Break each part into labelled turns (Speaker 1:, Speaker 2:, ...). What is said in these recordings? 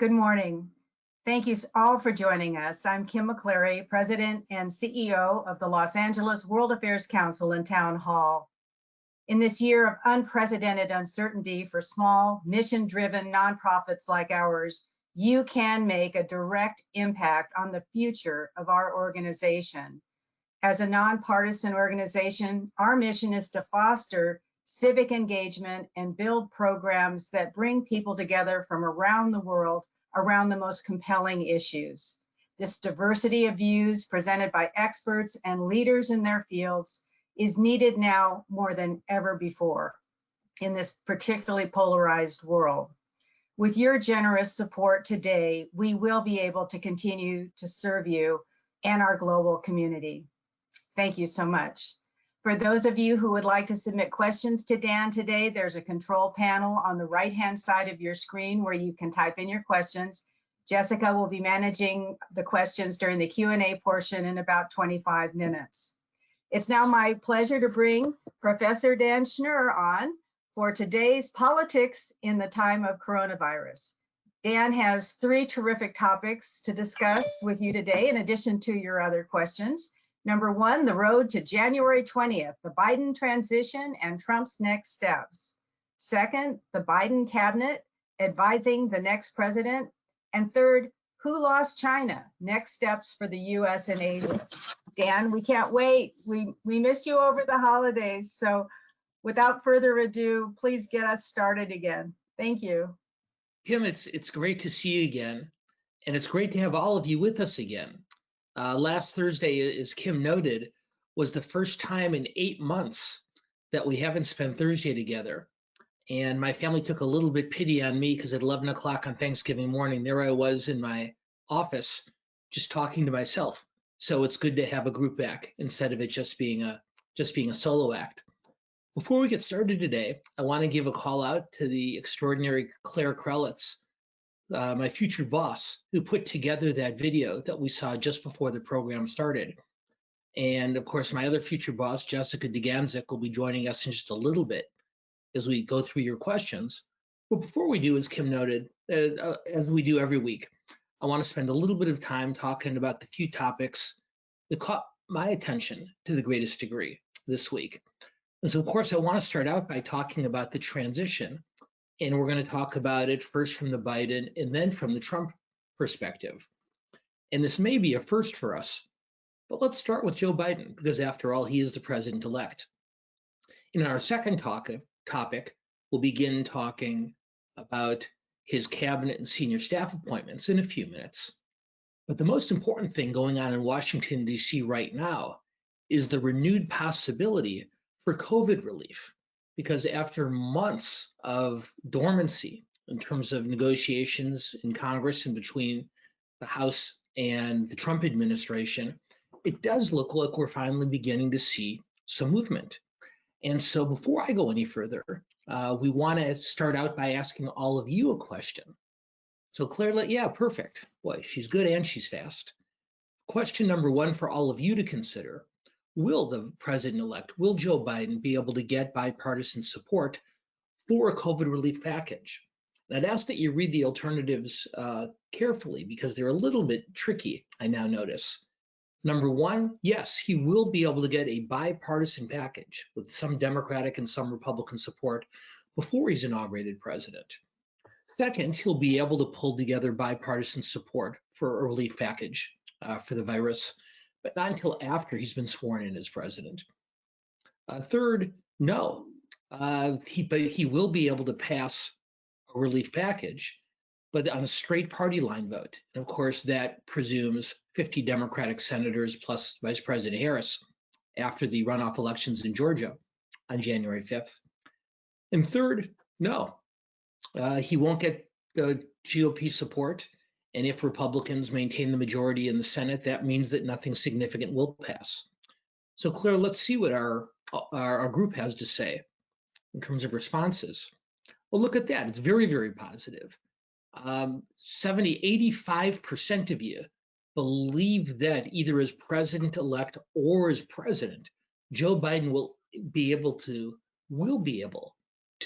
Speaker 1: Good morning. Thank you all for joining us. I'm Kim McClary, President and CEO of the Los Angeles World Affairs Council and Town Hall. In this year of unprecedented uncertainty for small, mission-driven nonprofits like ours, you can make a direct impact on the future of our organization. As a nonpartisan organization, our mission is to foster civic engagement and build programs that bring people together from around the world around the most compelling issues. This diversity of views presented by experts and leaders in their fields is needed now more than ever before in this particularly polarized world. With your generous support today, we will be able to continue to serve you and our global community. Thank you so much. For those of you who would like to submit questions to Dan today, there's a control panel on the right-hand side of your screen where you can type in your questions. Jessica will be managing the questions during the Q&A portion in about 25 minutes. It's now my pleasure to bring Professor Dan Schnur on for today's Politics in the Time of Coronavirus. Dan has 3 terrific topics to discuss with you today, in addition to your other questions. Number 1, the road to January 20th, the Biden transition and Trump's next steps. Second, the Biden cabinet advising the next president. And third, who lost China? Next steps for the US and Asia. Dan, we can't wait. We missed you over the holidays. So without further ado, please get us started again. Thank you.
Speaker 2: Kim, it's great to see you again. And it's great to have all of you with us again. Last Thursday, as Kim noted, was the first time in 8 months that we haven't spent Thursday together. And my family took a little bit pity on me because at 11 o'clock on Thanksgiving morning, there I was in my office just talking to myself. So it's good to have a group back instead of it just being a solo act. Before we get started today, I want to give a call out to the extraordinary Claire Krelitz, my future boss, who put together that video that we saw just before the program started. And of course, my other future boss, Jessica DeGanzik, will be joining us in just a little bit as we go through your questions. But before we do, as Kim noted, as we do every week, I want to spend a little bit of time talking about the few topics that caught my attention to the greatest degree this week. And so, of course, I want to start out by talking about the transition. And we're going to talk about it first from the Biden and then from the Trump perspective. And this may be a first for us, but let's start with Joe Biden, because after all, he is the president-elect. In our second topic, we'll begin talking about his cabinet and senior staff appointments in a few minutes. But the most important thing going on in Washington, D.C. right now is the renewed possibility for COVID relief. Because after months of dormancy in terms of negotiations in Congress and between the House and the Trump administration, it does look like we're finally beginning to see some movement. And so before I go any further, we want to start out by asking all of you a question. So Claire, yeah, perfect. Boy, she's good and she's fast. Question number 1 for all of you to consider. Will the president-elect, will Joe Biden be able to get bipartisan support for a COVID relief package? And I'd ask that you read the alternatives carefully because they're a little bit tricky, I now notice. Number 1, yes, he will be able to get a bipartisan package with some Democratic and some Republican support before he's inaugurated president. Second, he'll be able to pull together bipartisan support for a relief package for the virus, but not until after he's been sworn in as president. Third, no, he will be able to pass a relief package, but on a straight party line vote. And of course, that presumes 50 Democratic senators plus Vice President Harris after the runoff elections in Georgia on January 5th. And third, no, he won't get the GOP support. And if Republicans maintain the majority in the Senate, that means that nothing significant will pass. So Claire, let's see what our group has to say in terms of responses. Well, look at that. It's very, very positive. 85% of you believe that either as president-elect or as president, Joe Biden will be able to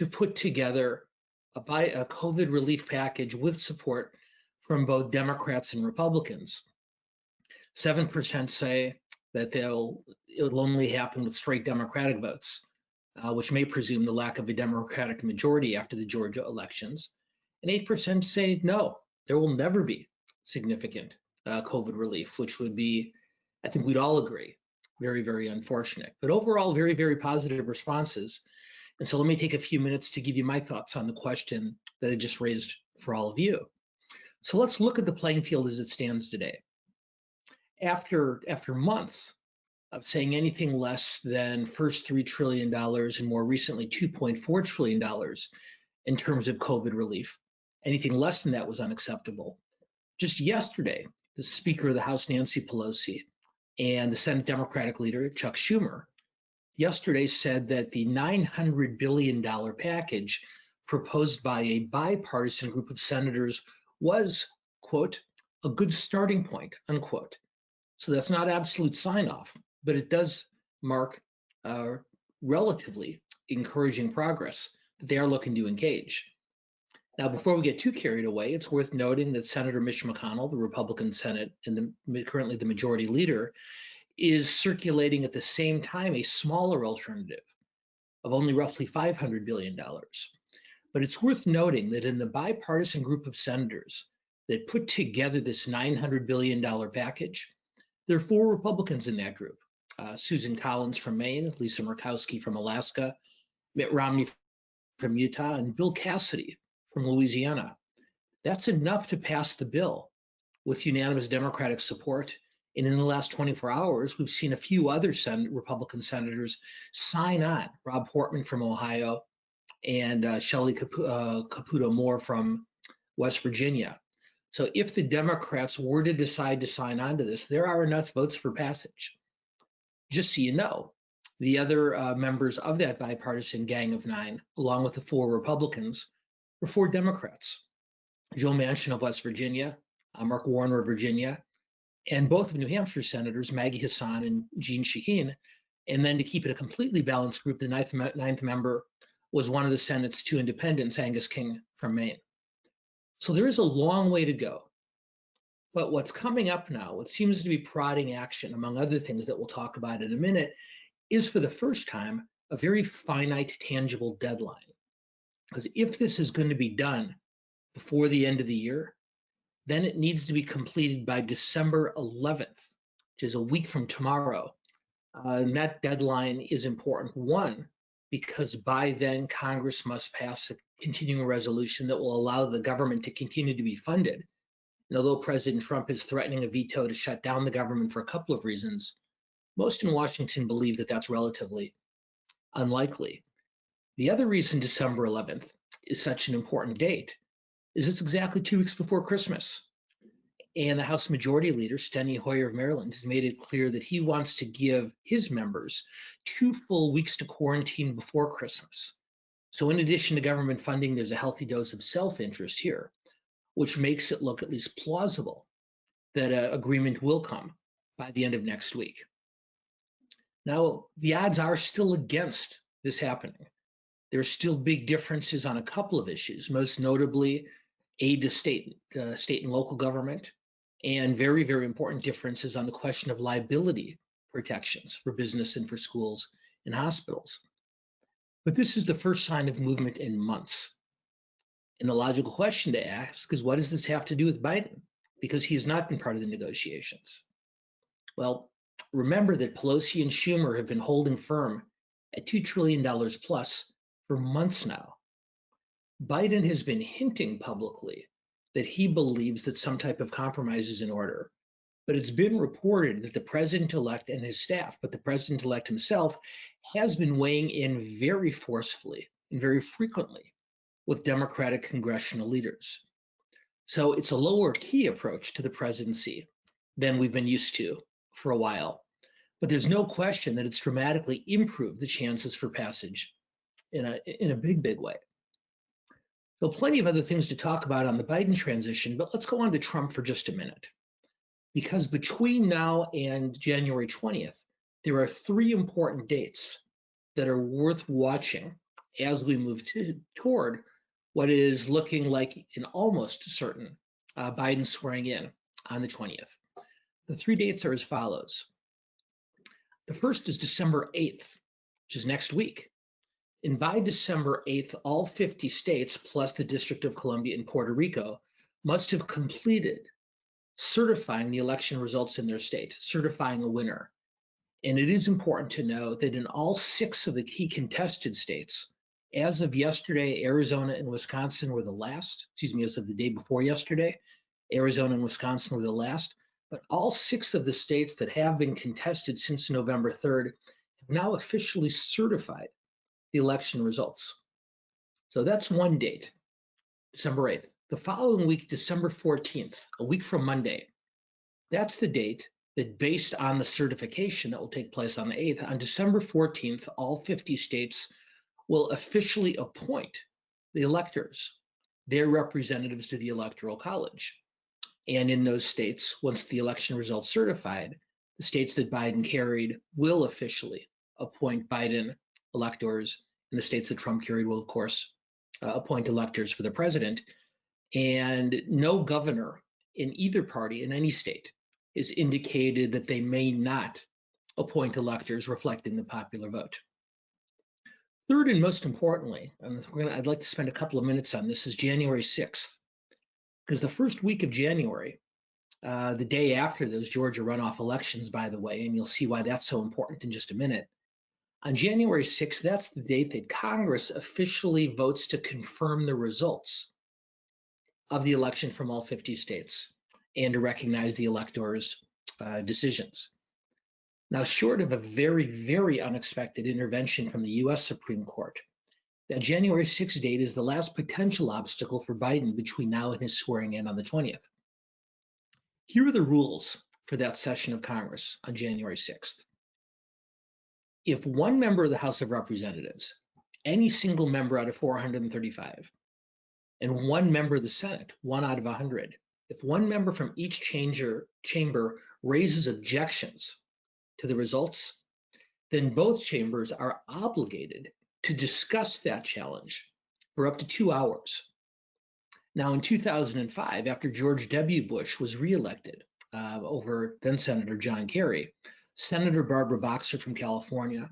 Speaker 2: put together a COVID relief package with support from both Democrats and Republicans. 7% say that it'll only happen with straight Democratic votes, which may presume the lack of a Democratic majority after the Georgia elections. And 8% say no, there will never be significant COVID relief, which would be, I think we'd all agree, very, very unfortunate. But overall, very, very positive responses. And so let me take a few minutes to give you my thoughts on the question that I just raised for all of you. So let's look at the playing field as it stands today. After months of saying anything less than first $3 trillion and more recently $2.4 trillion in terms of COVID relief, anything less than that was unacceptable. Just yesterday, the Speaker of the House, Nancy Pelosi, and the Senate Democratic leader, Chuck Schumer, yesterday said that the $900 billion package proposed by a bipartisan group of senators was, quote, a good starting point, unquote. So that's not absolute sign-off, but it does mark relatively encouraging progress that they are looking to engage. Now, before we get too carried away, it's worth noting that Senator Mitch McConnell, the Republican Senate and currently the majority leader, is circulating at the same time a smaller alternative of only roughly $500 billion. But it's worth noting that in the bipartisan group of senators that put together this $900 billion package, there are 4 Republicans in that group. Susan Collins from Maine, Lisa Murkowski from Alaska, Mitt Romney from Utah, and Bill Cassidy from Louisiana. That's enough to pass the bill with unanimous Democratic support. And in the last 24 hours, we've seen a few other Republican senators sign on. Rob Portman from Ohio and Shelley Caputo Moore from West Virginia. So if the Democrats were to decide to sign on to this, there are enough votes for passage. Just so you know, the other members of that bipartisan gang of 9, along with the 4 Republicans, were 4 Democrats. Joe Manchin of West Virginia, Mark Warner of Virginia, and both of New Hampshire senators, Maggie Hassan and Jeanne Shaheen. And then to keep it a completely balanced group, the ninth member was one of the Senate's 2 independents, Angus King from Maine. So there is a long way to go. But what's coming up now, what seems to be prodding action, among other things that we'll talk about in a minute, is for the first time a very finite, tangible deadline. Because if this is going to be done before the end of the year, then it needs to be completed by December 11th, which is a week from tomorrow. And that deadline is important. One, because by then Congress must pass a continuing resolution that will allow the government to continue to be funded. And although President Trump is threatening a veto to shut down the government for a couple of reasons, most in Washington believe that that's relatively unlikely. The other reason December 11th is such an important date is it's exactly 2 weeks before Christmas. And the House Majority Leader, Steny Hoyer of Maryland, has made it clear that he wants to give his members 2 full weeks to quarantine before Christmas. So in addition to government funding, there's a healthy dose of self-interest here, which makes it look at least plausible that an agreement will come by the end of next week. Now, the odds are still against this happening. There are still big differences on a couple of issues, most notably aid to state and local government, and very, very important differences on the question of liability protections for business and for schools and hospitals. But this is the first sign of movement in months. And the logical question to ask is, what does this have to do with Biden? Because he has not been part of the negotiations. Well, remember that Pelosi and Schumer have been holding firm at $2 trillion plus for months now. Biden has been hinting publicly that he believes that some type of compromise is in order. But it's been reported that the president-elect and his staff, but the president-elect himself, has been weighing in very forcefully and very frequently with Democratic congressional leaders. So it's a lower key approach to the presidency than we've been used to for a while. But there's no question that it's dramatically improved the chances for passage in a big, big way. So plenty of other things to talk about on the Biden transition, but let's go on to Trump for just a minute. Because between now and January 20th, there are 3 important dates that are worth watching as we move toward what is looking like an almost certain Biden swearing in on the 20th. The 3 dates are as follows. The first is December 8th, which is next week. And by December 8th, all 50 states, plus the District of Columbia and Puerto Rico, must have completed certifying the election results in their state, certifying a winner. And it is important to know that in all 6 of the key contested states, as of yesterday, Arizona and Wisconsin were the last, as of the day before yesterday, Arizona and Wisconsin were the last, but all 6 of the states that have been contested since November 3rd have now officially certified the election results. So that's one date, December 8th. The following week, December 14th, a week from Monday, that's the date that, based on the certification that will take place on the 8th, on December 14th, all 50 states will officially appoint the electors, their representatives to the Electoral College. And in those states, once the election results certified, the states that Biden carried will officially appoint Biden electors, and the states that Trump carried will, of course, appoint electors for the president. And no governor in either party in any state has indicated that they may not appoint electors reflecting the popular vote. Third, and most importantly, and I'd like to spend a couple of minutes on this, is January 6th. Because the first week of January, the day after those Georgia runoff elections, by the way, and you'll see why that's so important in just a minute, on January 6th, that's the date that Congress officially votes to confirm the results of the election from all 50 states and to recognize the electors' decisions. Now, short of a very, very unexpected intervention from the US Supreme Court, that January 6th date is the last potential obstacle for Biden between now and his swearing in on the 20th. Here are the rules for that session of Congress on January 6th. If one member of the House of Representatives, any single member out of 435, and one member of the Senate, 1 out of 100, if one member from each chamber raises objections to the results, then both chambers are obligated to discuss that challenge for up to 2 hours. Now, in 2005, after George W. Bush was reelected over then Senator John Kerry, Senator Barbara Boxer from California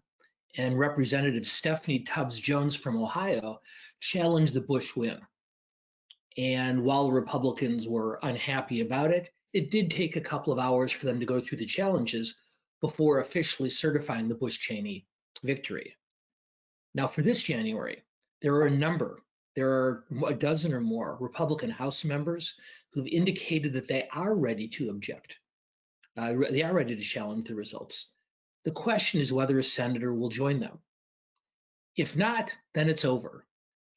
Speaker 2: and Representative Stephanie Tubbs Jones from Ohio challenged the Bush win. And while the Republicans were unhappy about it, it did take a couple of hours for them to go through the challenges before officially certifying the Bush-Cheney victory. Now, for this January, there are a dozen or more Republican House members who've indicated that they are ready to object. They are ready to challenge the results. The question is whether a senator will join them. If not, then it's over.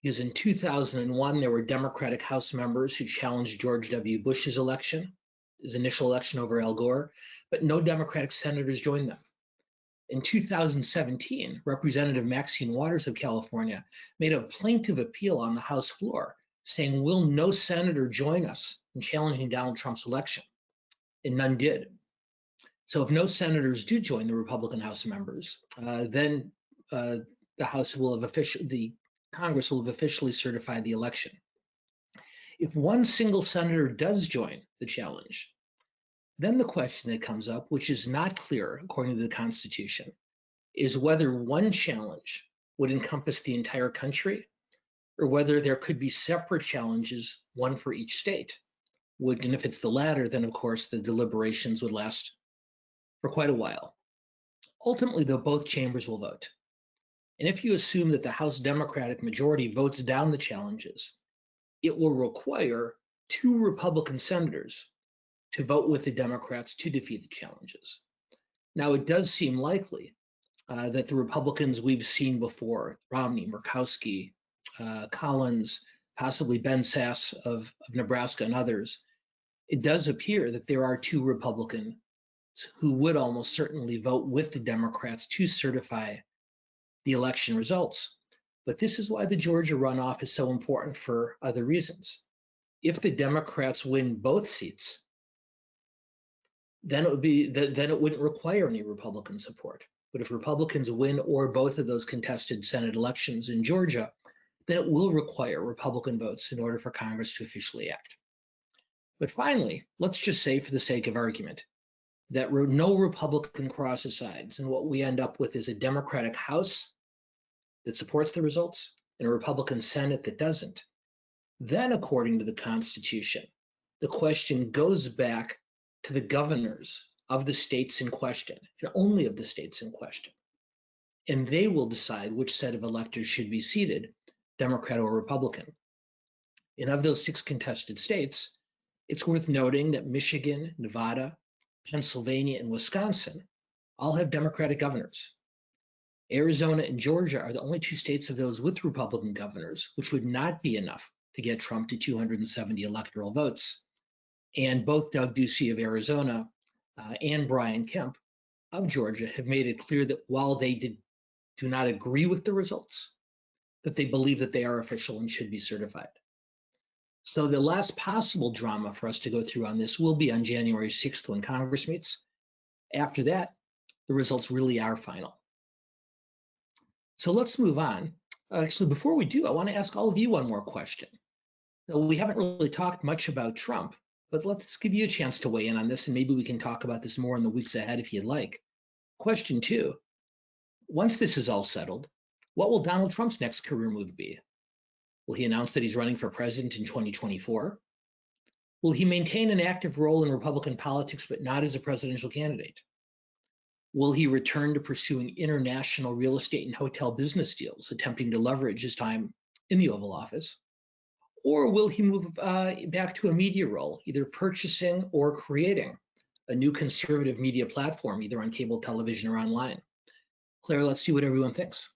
Speaker 2: Because in 2001, there were Democratic House members who challenged George W. Bush's election, his initial election over Al Gore, but no Democratic senators joined them. In 2017, Representative Maxine Waters of California made a plaintive appeal on the House floor, saying, "Will no senator join us in challenging Donald Trump's election?" And none did. So if no senators do join the Republican House members, then the Congress will have officially certified the election. If one single senator does join the challenge, then the question that comes up, which is not clear according to the Constitution, is whether one challenge would encompass the entire country or whether there could be separate challenges, one for each state. And if it's the latter, then of course the deliberations would last for quite a while. Ultimately, though, both chambers will vote. And if you assume that the House Democratic majority votes down the challenges, it will require 2 Republican senators to vote with the Democrats to defeat the challenges. Now, it does seem likely that the Republicans we've seen before, Romney, Murkowski, Collins, possibly Ben Sasse of Nebraska and others, it does appear that there are 2 Republicans who would almost certainly vote with the Democrats to certify the election results. But this is why the Georgia runoff is so important for other reasons. If the Democrats win both seats, then it wouldn't require any Republican support. But if Republicans win or both of those contested Senate elections in Georgia, then it will require Republican votes in order for Congress to officially act. But finally, let's just say for the sake of argument that no Republican crosses sides, and what we end up with is a Democratic House that supports the results and a Republican Senate that doesn't. Then, according to the Constitution, the question goes back to the governors of the states in question, and only of the states in question. And they will decide which set of electors should be seated, Democrat or Republican. And of those 6 contested states, it's worth noting that Michigan, Nevada, Pennsylvania, and Wisconsin all have Democratic governors. Arizona and Georgia are the only 2 states of those with Republican governors, which would not be enough to get Trump to 270 electoral votes. And both Doug Ducey of Arizona and Brian Kemp of Georgia have made it clear that while they do not agree with the results, that they believe that they are official and should be certified. So the last possible drama for us to go through on this will be on January 6th when Congress meets. After that, the results really are final. So let's move on. Actually, before we do, I want to ask all of you one more question. Now, we haven't really talked much about Trump, but let's give you a chance to weigh in on this, and maybe we can talk about this more in the weeks ahead if you'd like. Question 2, once this is all settled, what will Donald Trump's next career move be? Will he announce that he's running for president in 2024? Will he maintain an active role in Republican politics, but not as a presidential candidate? Will he return to pursuing international real estate and hotel business deals, attempting to leverage his time in the Oval Office? Or will he move back to a media role, either purchasing or creating a new conservative media platform, either on cable television or online? Claire, let's see what everyone thinks.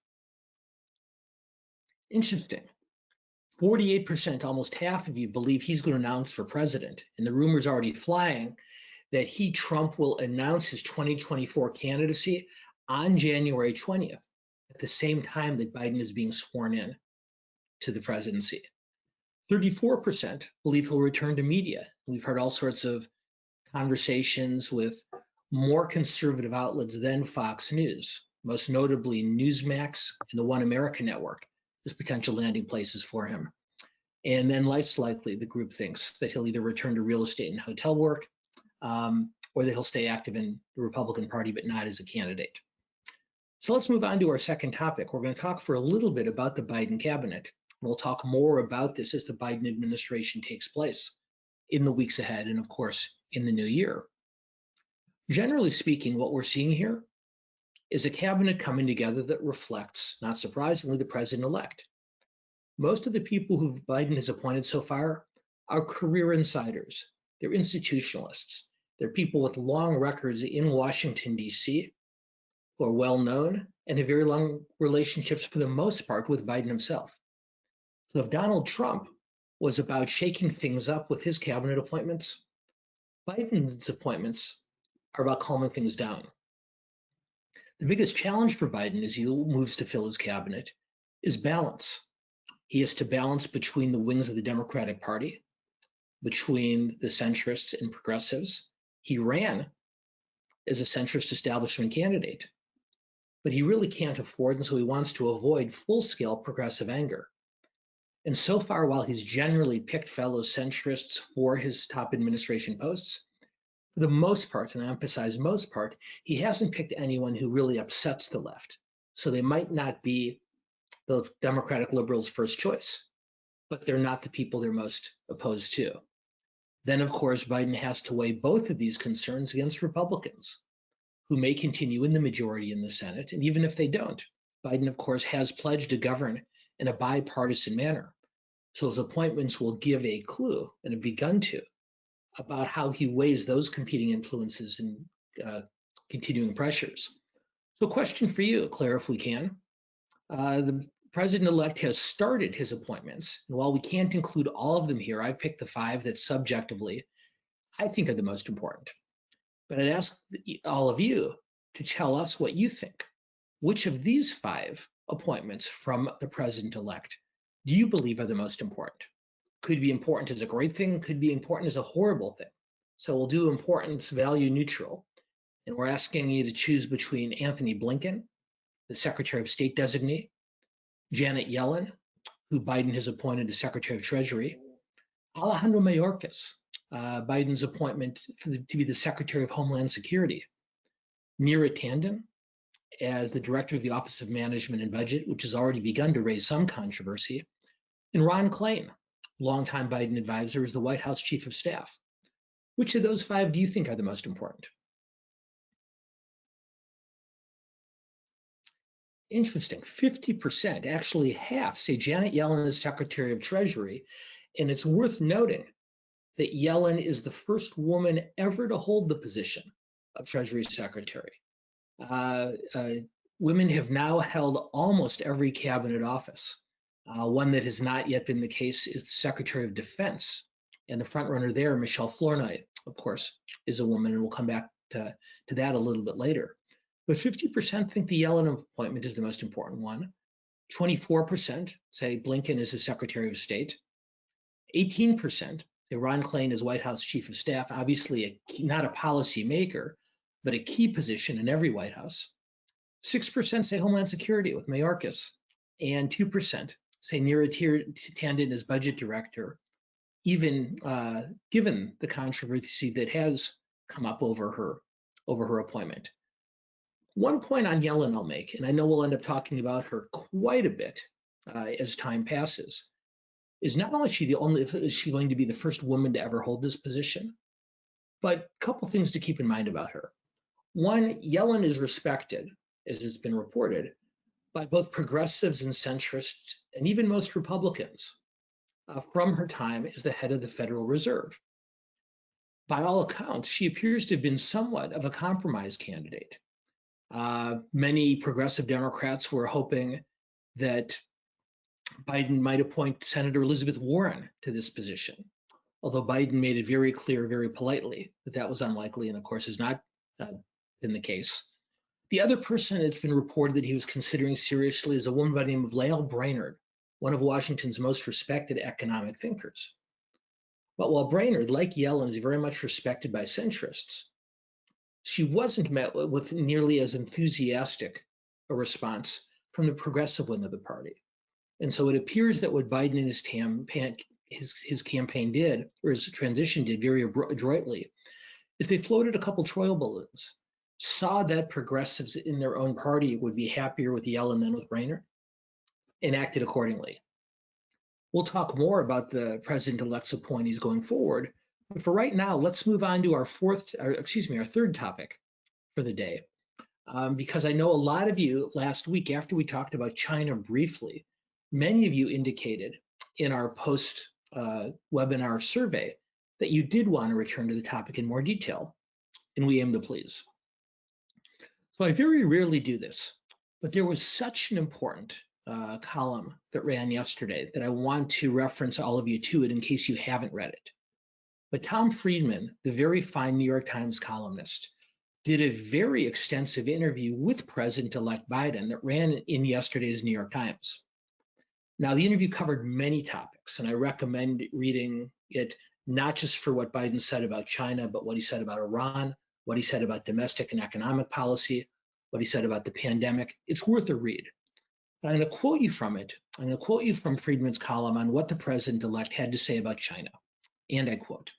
Speaker 2: Interesting. 48%, almost half of you, believe he's going to announce for president. And the rumor's already flying that Trump, will announce his 2024 candidacy on January 20th, at the same time that Biden is being sworn in to the presidency. 34% believe he'll return to media. We've heard all sorts of conversations with more conservative outlets than Fox News, most notably Newsmax and the One America Network as potential landing places for him. And then less likely, the group thinks that he'll either return to real estate and hotel work, or that he'll stay active in the Republican Party, but not as a candidate. So let's move on to our second topic. We're going to talk for a little bit about the Biden cabinet. We'll talk more about this as the Biden administration takes place in the weeks ahead and, of course, in the new year. Generally speaking, what we're seeing here is a cabinet coming together that reflects, not surprisingly, the president-elect. Most of the people who Biden has appointed so far are career insiders. They're institutionalists. They're people with long records in Washington, D.C., who are well-known and have very long relationships, for the most part, with Biden himself. So if Donald Trump was about shaking things up with his cabinet appointments, Biden's appointments are about calming things down. The biggest challenge for Biden as he moves to fill his cabinet is balance. He has to balance between the wings of the Democratic Party, between the centrists and progressives. He ran as a centrist establishment candidate, but he really can't afford, and so he wants to avoid full-scale progressive anger. And so far, while he's generally picked fellow centrists for his top administration posts, for the most part, and I emphasize most part, he hasn't picked anyone who really upsets the left. So they might not be the Democratic liberals' first choice, but they're not the people they're most opposed to. Then, of course, Biden has to weigh both of these concerns against Republicans, who may continue in the majority in the Senate. And even if they don't, Biden, of course, has pledged to govern in a bipartisan manner. So his appointments will give a clue, and have begun to, about how he weighs those competing influences and continuing pressures. So question for you, Claire, if we can. The president-elect has started his appointments. And while we can't include all of them here, I've picked the 5 that subjectively I think are the most important. But I'd ask all of you to tell us what you think. Which of these 5 appointments from the president-elect do you believe are the most important? Could be important as a great thing, could be important as a horrible thing. So we'll do importance value neutral. And we're asking you to choose between Anthony Blinken, the Secretary of State designee, Janet Yellen, who Biden has appointed as Secretary of Treasury, Alejandro Mayorkas, Biden's appointment to be the Secretary of Homeland Security. Neera Tanden as the Director of the Office of Management and Budget, which has already begun to raise some controversy. And Ron Klain, longtime Biden advisor, as the White House Chief of Staff. Which of those five do you think are the most important? Interesting, 50%, actually half, say Janet Yellen is Secretary of Treasury. And it's worth noting that Yellen is the first woman ever to hold the position of Treasury Secretary. Women have now held almost every cabinet office. One that has not yet been the case is the Secretary of Defense. And the front runner there, Michelle Flournoy, of course, is a woman, and we'll come back to that a little bit later. But 50% think the Yellen appointment is the most important one. 24% say Blinken is the Secretary of State. 18% say Ron Klain is White House Chief of Staff, obviously not a policy maker, but a key position in every White House. 6% say Homeland Security with Mayorkas, and 2% say Neera Tanden as Budget Director, even given the controversy that has come up over her appointment. One point on Yellen I'll make, and I know we'll end up talking about her quite a bit as time passes, is not only is she going to be the first woman to ever hold this position, but a couple things to keep in mind about her. One, Yellen is respected, as it's been reported, by both progressives and centrists, and even most Republicans, from her time as the head of the Federal Reserve. By all accounts, she appears to have been somewhat of a compromise candidate. Many progressive Democrats were hoping that Biden might appoint Senator Elizabeth Warren to this position, although Biden made it very clear, very politely, that that was unlikely, and of course has not been the case. The other person it's been reported that he was considering seriously is a woman by the name of Lael Brainerd, one of Washington's most respected economic thinkers. But while Brainerd, like Yellen, is very much respected by centrists, she wasn't met with nearly as enthusiastic a response from the progressive wing of the party. And so it appears that what Biden and his campaign did, or his transition did very adroitly, is they floated a couple Troil balloons, saw that progressives in their own party would be happier with Yellen than with Brainerd, and acted accordingly. We'll talk more about the president-elect's appointees going forward, but for right now, let's move on to our third topic for the day, because I know a lot of you last week, after we talked about China briefly, many of you indicated in our post-webinar survey that you did want to return to the topic in more detail, and we aim to please. So I very rarely do this, but there was such an important column that ran yesterday that I want to reference all of you to it in case you haven't read it. But Tom Friedman, the very fine New York Times columnist, did a very extensive interview with President-elect Biden that ran in yesterday's New York Times. Now, the interview covered many topics, and I recommend reading it not just for what Biden said about China, but what he said about Iran, what he said about domestic and economic policy, what he said about the pandemic. It's worth a read. But I'm going to quote you from it. I'm going to quote you from Friedman's column on what the president-elect had to say about China. And I quote,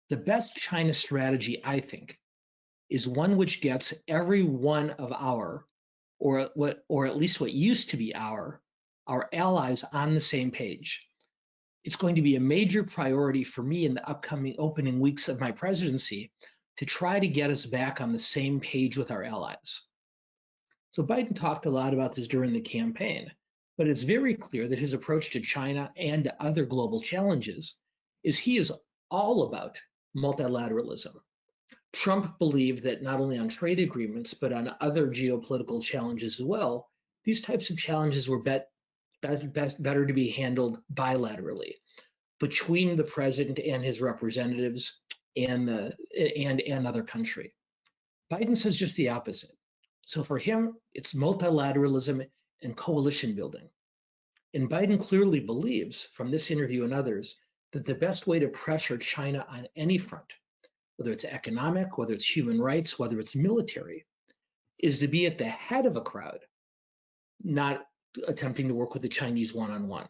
Speaker 2: "The best China strategy, I think, is one which gets every one of our, or at least what used to be our allies on the same page. It's going to be a major priority for me in the upcoming opening weeks of my presidency to try to get us back on the same page with our allies." So Biden talked a lot about this during the campaign, but it's very clear that his approach to China and to other global challenges is he is all about multilateralism. Trump believed that not only on trade agreements, but on other geopolitical challenges as well, these types of challenges were better to be handled bilaterally between the president and his representatives and other country. Biden says just the opposite. So for him, it's multilateralism and coalition building. And Biden clearly believes, from this interview and others, that the best way to pressure China on any front, whether it's economic, whether it's human rights, whether it's military, is to be at the head of a crowd, not attempting to work with the Chinese one-on-one.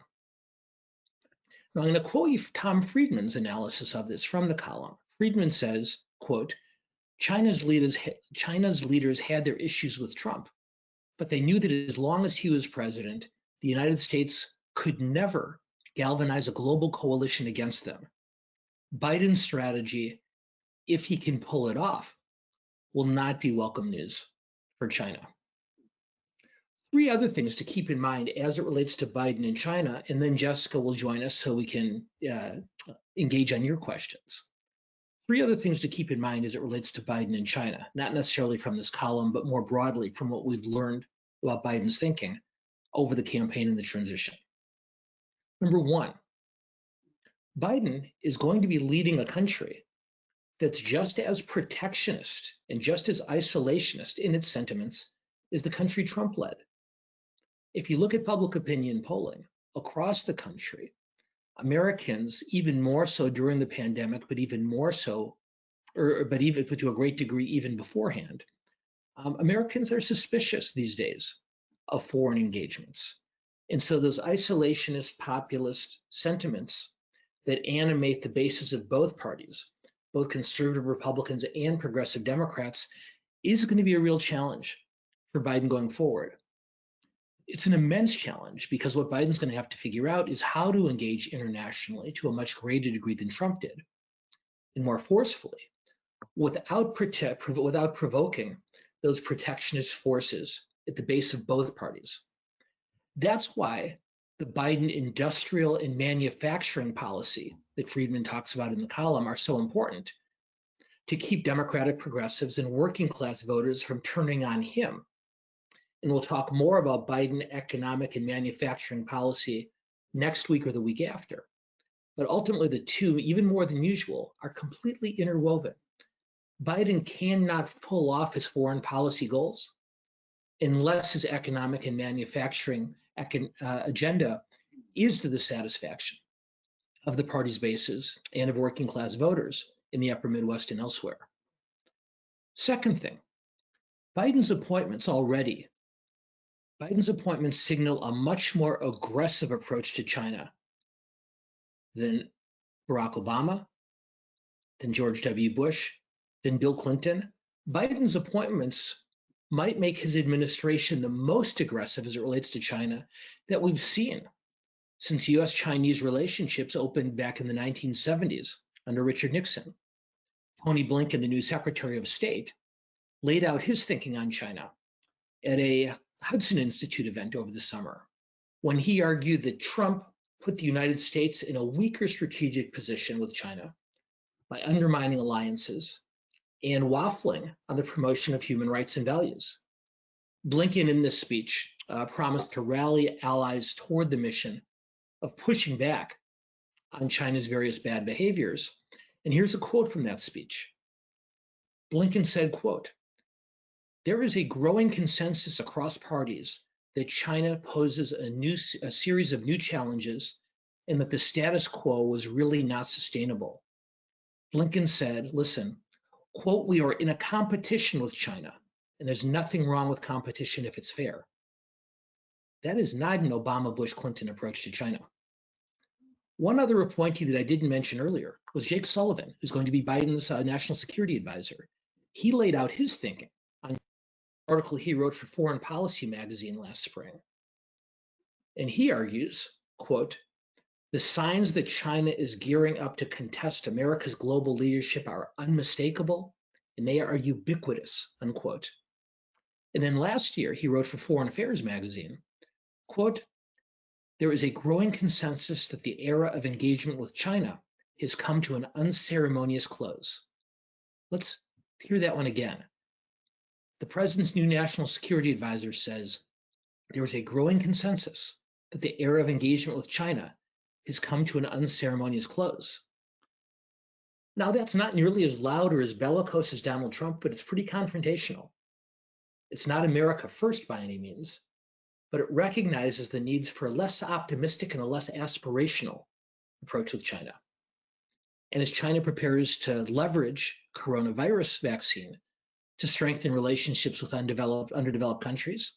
Speaker 2: Now, I'm going to quote you Tom Friedman's analysis of this from the column. Friedman says, quote, China's leaders had their issues with Trump, but they knew that as long as he was president, the United States could never galvanize a global coalition against them. Biden's strategy, if he can pull it off, will not be welcome news for China. Three other things to keep in mind as it relates to Biden and China, and then Jessica will join us so we can engage on your questions. Three other things to keep in mind as it relates to Biden and China, not necessarily from this column, but more broadly from what we've learned about Biden's thinking over the campaign and the transition. Number one, Biden is going to be leading a country that's just as protectionist and just as isolationist in its sentiments as the country Trump led. If you look at public opinion polling across the country, Americans, even more so during the pandemic, but even more so, but to a great degree, even beforehand, Americans are suspicious these days of foreign engagements. And so those isolationist populist sentiments that animate the basis of both parties, both conservative Republicans and progressive Democrats, is going to be a real challenge for Biden going forward. It's an immense challenge because what Biden's going to have to figure out is how to engage internationally to a much greater degree than Trump did, and more forcefully, without provoking those protectionist forces at the base of both parties. That's why the Biden industrial and manufacturing policy that Friedman talks about in the column are so important to keep Democratic progressives and working class voters from turning on him. And we'll talk more about Biden economic and manufacturing policy next week or the week after. But ultimately, the two, even more than usual, are completely interwoven. Biden cannot pull off his foreign policy goals unless his economic and manufacturing agenda is to the satisfaction of the party's bases and of working class voters in the upper Midwest and elsewhere. Second thing, Biden's appointments signal a much more aggressive approach to China than Barack Obama, than George W. Bush, than Bill Clinton. Biden's appointments might make his administration the most aggressive as it relates to China that we've seen since US-Chinese relationships opened back in the 1970s under Richard Nixon. Tony Blinken, the new Secretary of State, laid out his thinking on China at a Hudson Institute event over the summer, when he argued that Trump put the United States in a weaker strategic position with China by undermining alliances and waffling on the promotion of human rights and values. Blinken, in this speech, promised to rally allies toward the mission of pushing back on China's various bad behaviors. And here's a quote from that speech. Blinken said, quote, "There is a growing consensus across parties that China poses a series of new challenges and that the status quo was really not sustainable." Blinken said, listen, quote, "We are in a competition with China, and there's nothing wrong with competition if it's fair." That is not an Obama, Bush, Clinton approach to China. One other appointee that I didn't mention earlier was Jake Sullivan, who's going to be Biden's national security advisor. He laid out his thinking on an article he wrote for Foreign Policy magazine last spring. And he argues, quote, "The signs that China is gearing up to contest America's global leadership are unmistakable, and they are ubiquitous," unquote. And then last year, he wrote for Foreign Affairs magazine, quote, "There is a growing consensus that the era of engagement with China has come to an unceremonious close." Let's hear that one again. The president's new national security advisor says there is a growing consensus that the era of engagement with China has come to an unceremonious close. Now, that's not nearly as loud or as bellicose as Donald Trump, but it's pretty confrontational. It's not America first by any means, but it recognizes the needs for a less optimistic and a less aspirational approach with China. And as China prepares to leverage coronavirus vaccine to strengthen relationships with underdeveloped countries,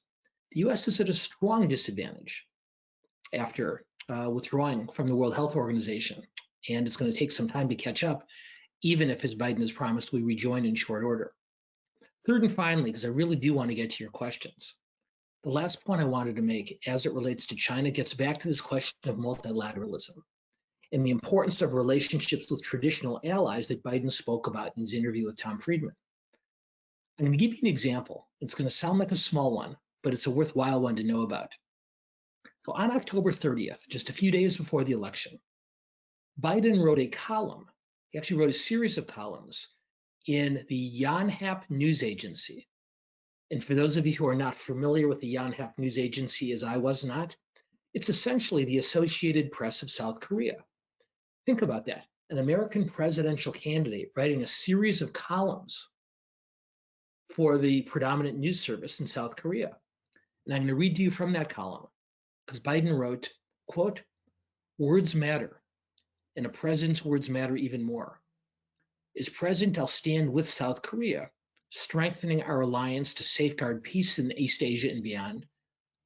Speaker 2: the US is at a strong disadvantage after withdrawing from the World Health Organization, and it's going to take some time to catch up, even if, as Biden has promised, we rejoin in short order. Third and finally, because I really do want to get to your questions, the last point I wanted to make as it relates to China gets back to this question of multilateralism and the importance of relationships with traditional allies that Biden spoke about in his interview with Tom Friedman. I'm going to give you an example. It's going to sound like a small one, but it's a worthwhile one to know about. So on October 30th, just a few days before the election, Biden wrote a column. He actually wrote a series of columns in the Yonhap news agency. And for those of you who are not familiar with the Yonhap news agency, as I was not, it's essentially the Associated Press of South Korea. Think about that. An American presidential candidate writing a series of columns for the predominant news service in South Korea. And I'm going to read to you from that column, because Biden wrote, quote, "Words matter, and a president's words matter even more. As president, I'll stand with South Korea, strengthening our alliance to safeguard peace in East Asia and beyond,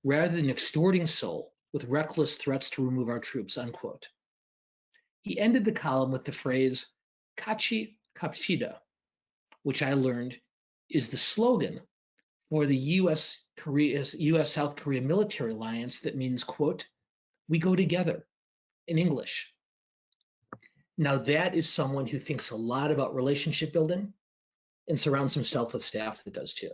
Speaker 2: rather than extorting Seoul with reckless threats to remove our troops," unquote. He ended the column with the phrase, "Kachi Kapshida," which I learned is the slogan for the US-South Korea military alliance that means, quote, "We go together," in English. Now that is someone who thinks a lot about relationship building and surrounds himself with staff that does too.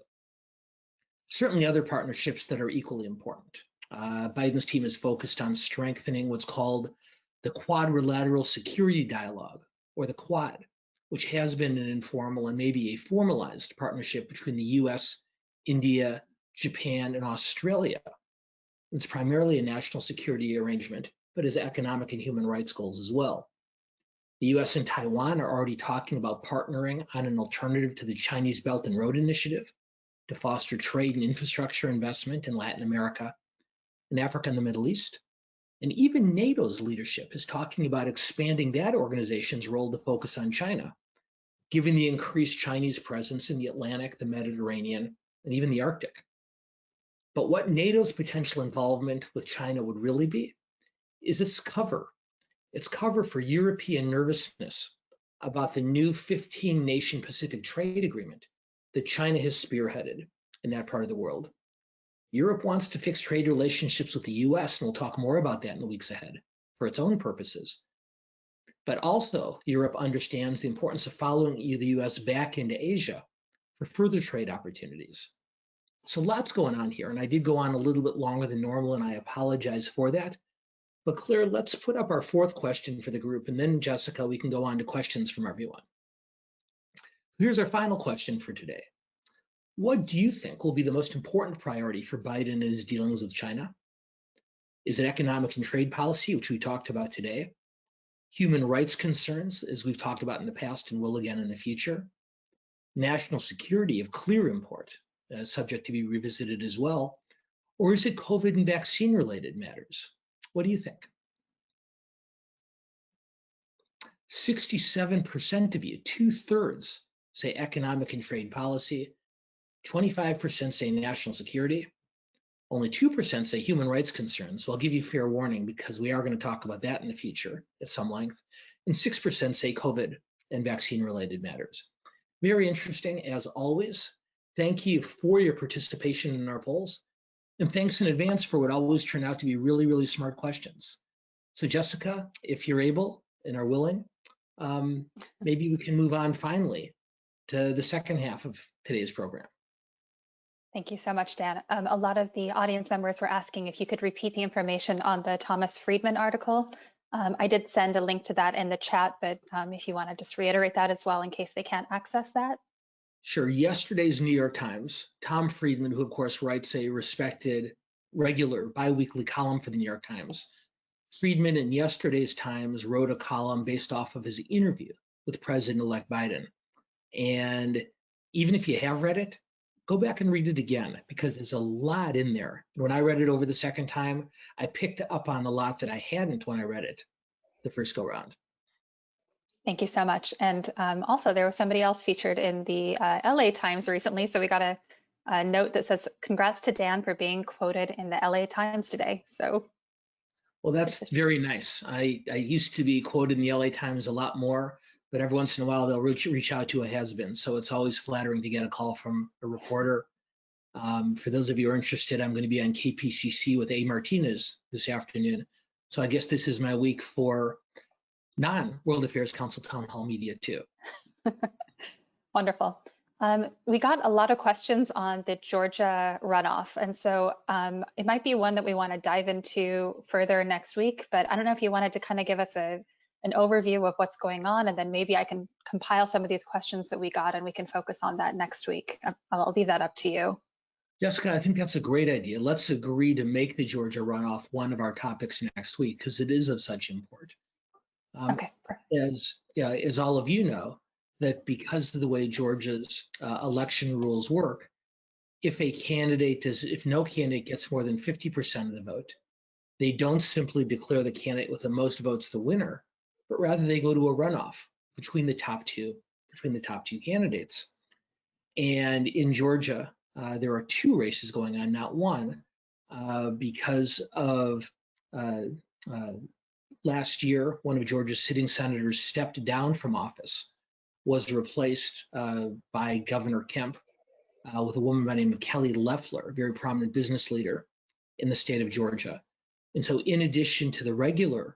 Speaker 2: Certainly other partnerships that are equally important. Biden's team is focused on strengthening what's called the Quadrilateral Security Dialogue, or the Quad, which has been an informal and maybe a formalized partnership between the US, India, Japan, and Australia. It's primarily a national security arrangement, but has economic and human rights goals as well. The US and Taiwan are already talking about partnering on an alternative to the Chinese Belt and Road Initiative to foster trade and infrastructure investment in Latin America, in Africa, and the Middle East. And even NATO's leadership is talking about expanding that organization's role to focus on China, given the increased Chinese presence in the Atlantic, the Mediterranean, and even the Arctic. But what NATO's potential involvement with China would really be is its cover. It's cover for European nervousness about the new 15-nation Pacific Trade Agreement that China has spearheaded in that part of the world. Europe wants to fix trade relationships with the US, and we'll talk more about that in the weeks ahead, for its own purposes. But also, Europe understands the importance of following the US back into Asia for further trade opportunities. So lots going on here, and I did go on a little bit longer than normal, and I apologize for that. But Claire, let's put up our fourth question for the group, and then Jessica, we can go on to questions from everyone. Here's our final question for today. What do you think will be the most important priority for Biden in his dealings with China? Is it economic and trade policy, which we talked about today? Human rights concerns, as we've talked about in the past and will again in the future? National security of clear import, subject to be revisited as well? Or is it COVID and vaccine related matters? What do you think? 67% of you, 2/3, say economic and trade policy. 25% say national security. Only 2% say human rights concerns. So I'll give you fair warning because we are going to talk about that in the future at some length. And 6% say COVID and vaccine related matters. Very interesting as always. Thank you for your participation in our polls. And thanks in advance for what always turn out to be really, really smart questions. So Jessica, if you're able and are willing, maybe we can move on finally to the second half of today's program.
Speaker 3: Thank you so much, Dan. A lot of the audience members were asking if you could repeat the information on the Thomas Friedman article. I did send a link to that in the chat, but if you want to just reiterate that as well in case they can't access that.
Speaker 2: Sure. Yesterday's New York Times, Tom Friedman, who of course writes a respected, regular, biweekly column for the New York Times, Friedman in yesterday's Times wrote a column based off of his interview with President-elect Biden. And even if you have read it, go back and read it again because there's a lot in there. When I read it over the second time, I picked up on a lot that I hadn't when I read it the first go round.
Speaker 3: Thank you so much. And also there was somebody else featured in the LA Times recently. So we got a note that says, congrats to Dan for being quoted in the LA Times today. So
Speaker 2: Well, that's very nice. I used to be quoted in the LA Times a lot more, but every once in a while they'll reach out to a has-been. So it's always flattering to get a call from a reporter. For those of you who are interested, I'm going to be on KPCC with A. Martinez this afternoon. So I guess this is my week for non-World Affairs Council Town Hall media too.
Speaker 3: Wonderful. We got a lot of questions on the Georgia runoff, and so it might be one that we want to dive into further next week, but I don't know if you wanted to kind of give us an overview of what's going on, and then maybe I can compile some of these questions that we got and we can focus on that next week. I'll leave that up to you.
Speaker 2: Jessica, I think that's a great idea. Let's agree to make the Georgia runoff one of our topics next week because it is of such import.
Speaker 3: Okay.
Speaker 2: As all of you know, that because of the way Georgia's election rules work, if no candidate gets more than 50% of the vote, they don't simply declare the candidate with the most votes the winner, but rather they go to a runoff between the top two candidates. And in Georgia, there are two races going on, not one, because of last year, one of Georgia's sitting senators stepped down from office, was replaced by Governor Kemp with a woman by the name of Kelly Loeffler, a very prominent business leader in the state of Georgia. And so in addition to the regularly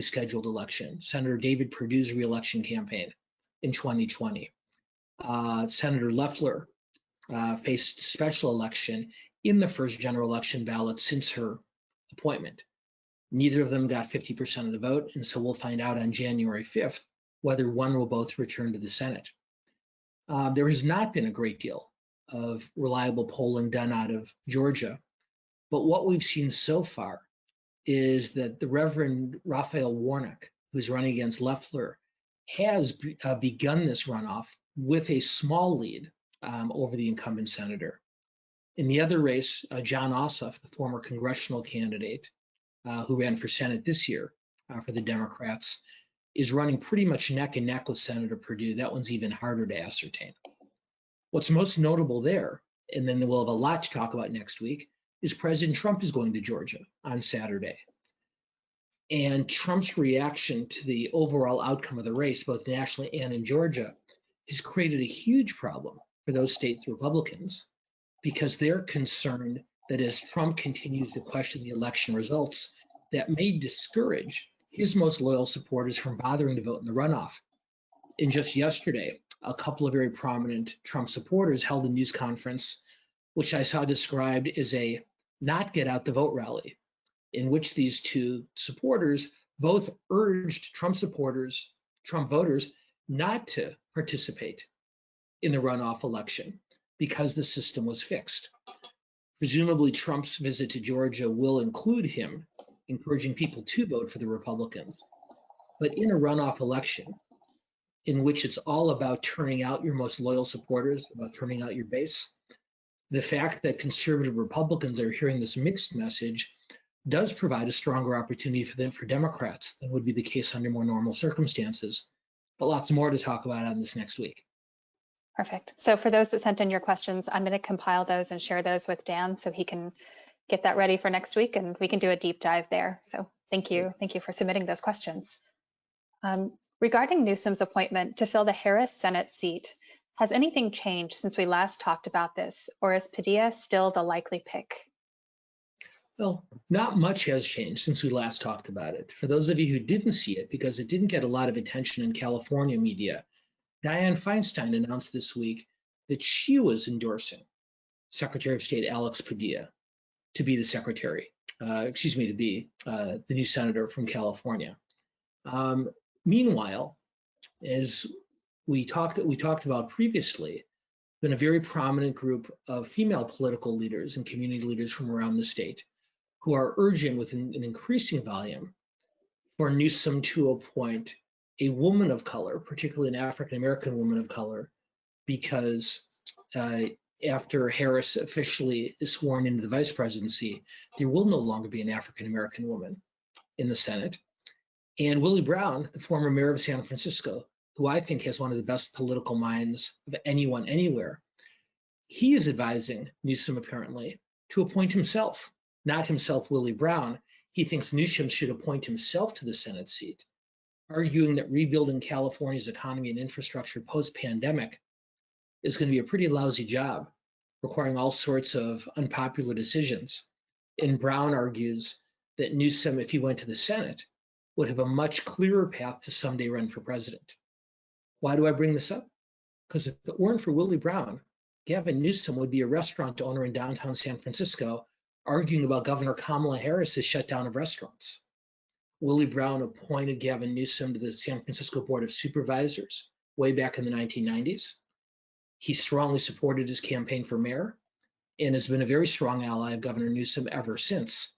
Speaker 2: scheduled election, Senator David Perdue's reelection campaign in 2020, Senator Loeffler faced a special election in the first general election ballot since her appointment. Neither of them got 50% of the vote, and so we'll find out on January 5th whether one will both return to the Senate. There has not been a great deal of reliable polling done out of Georgia, but what we've seen so far is that the Reverend Raphael Warnock, who's running against Loeffler, has begun this runoff with a small lead over the incumbent senator. In the other race, John Ossoff, the former congressional candidate who ran for Senate this year for the Democrats, is running pretty much neck and neck with Senator Perdue. That one's even harder to ascertain. What's most notable there, and then we'll have a lot to talk about next week, is President Trump is going to Georgia on Saturday. And Trump's reaction to the overall outcome of the race, both nationally and in Georgia, has created a huge problem for those states' Republicans because they're concerned that as Trump continues to question the election results, that may discourage his most loyal supporters from bothering to vote in the runoff. And just yesterday, a couple of very prominent Trump supporters held a news conference, which I saw described as a not get out the vote rally, in which these two supporters both urged Trump voters, not to participate in the runoff election because the system was fixed. Presumably, Trump's visit to Georgia will include him encouraging people to vote for the Republicans. But in a runoff election, in which it's all about turning out your most loyal supporters, about turning out your base, the fact that conservative Republicans are hearing this mixed message does provide a stronger opportunity for Democrats than would be the case under more normal circumstances. But lots more to talk about on this next week.
Speaker 3: Perfect. So for those that sent in your questions, I'm going to compile those and share those with Dan so he can get that ready for next week and we can do a deep dive there. So thank you. Thank you for submitting those questions. Regarding Newsom's appointment to fill the Harris Senate seat, has anything changed since we last talked about this, or is Padilla still the likely pick?
Speaker 2: Well, not much has changed since we last talked about it. For those of you who didn't see it, because it didn't get a lot of attention in California media, Dianne Feinstein announced this week that she was endorsing Secretary of State Alex Padilla to be the the new senator from California. Meanwhile, as we talked about previously, been a very prominent group of female political leaders and community leaders from around the state who are urging with an increasing volume for Newsom to appoint a woman of color, particularly an African-American woman of color, because after Harris officially is sworn into the vice presidency, there will no longer be an African-American woman in the Senate. And Willie Brown, the former mayor of San Francisco, who I think has one of the best political minds of anyone anywhere, he is advising Newsom apparently to appoint himself, not himself Willie Brown, he thinks Newsom should appoint himself to the Senate seat, arguing that rebuilding California's economy and infrastructure post-pandemic is going to be a pretty lousy job, requiring all sorts of unpopular decisions. And Brown argues that Newsom, if he went to the Senate, would have a much clearer path to someday run for president. Why do I bring this up? Because if it weren't for Willie Brown, Gavin Newsom would be a restaurant owner in downtown San Francisco arguing about Governor Kamala Harris's shutdown of restaurants. Willie Brown appointed Gavin Newsom to the San Francisco Board of Supervisors way back in the 1990s. He strongly supported his campaign for mayor and has been a very strong ally of Governor Newsom ever since.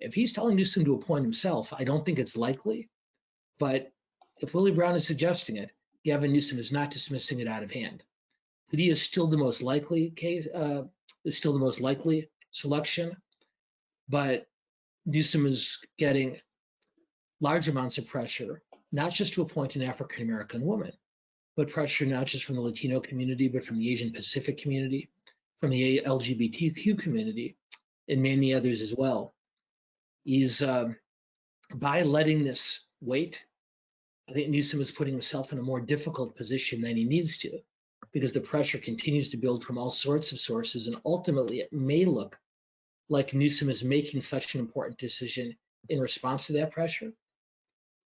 Speaker 2: If he's telling Newsom to appoint himself, I don't think it's likely, but if Willie Brown is suggesting it, Gavin Newsom is not dismissing it out of hand. But he is still the most likely selection, but Newsom is getting large amounts of pressure, not just to appoint an African-American woman, but pressure not just from the Latino community, but from the Asian Pacific community, from the LGBTQ community, and many others as well. He's, by letting this wait, I think Newsom is putting himself in a more difficult position than he needs to, because the pressure continues to build from all sorts of sources, and ultimately it may look like Newsom is making such an important decision in response to that pressure.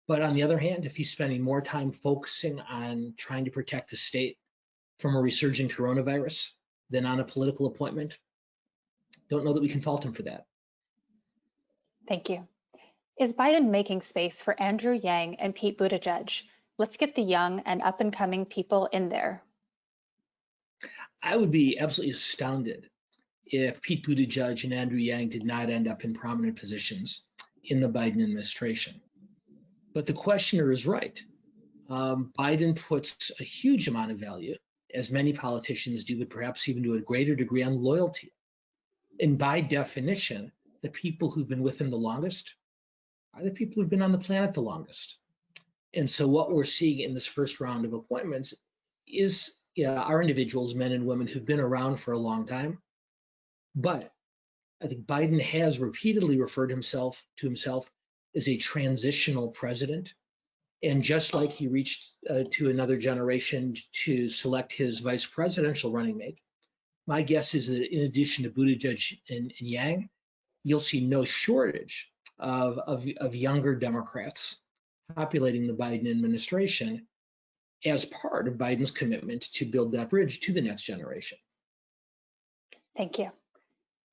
Speaker 2: But on the other hand, if he's spending more time focusing on trying to protect the state from a resurging coronavirus than on a political appointment, don't know that we can fault him for that.
Speaker 3: Thank you. Is Biden making space for Andrew Yang and Pete Buttigieg? Let's get the young and up-and-coming people in there.
Speaker 2: I would be absolutely astounded if Pete Buttigieg and Andrew Yang did not end up in prominent positions in the Biden administration. But the questioner is right. Biden puts a huge amount of value, as many politicians do, but perhaps even to a greater degree, on loyalty. And by definition, the people who've been with him the longest are the people who've been on the planet the longest. And so what we're seeing in this first round of appointments is are individuals, men and women, who've been around for a long time. But I think Biden has repeatedly referred to himself as a transitional president. And just like he reached to another generation to select his vice presidential running mate, my guess is that in addition to Buttigieg and Yang, you'll see no shortage of younger Democrats populating the Biden administration as part of Biden's commitment to build that bridge to the next generation.
Speaker 3: Thank you.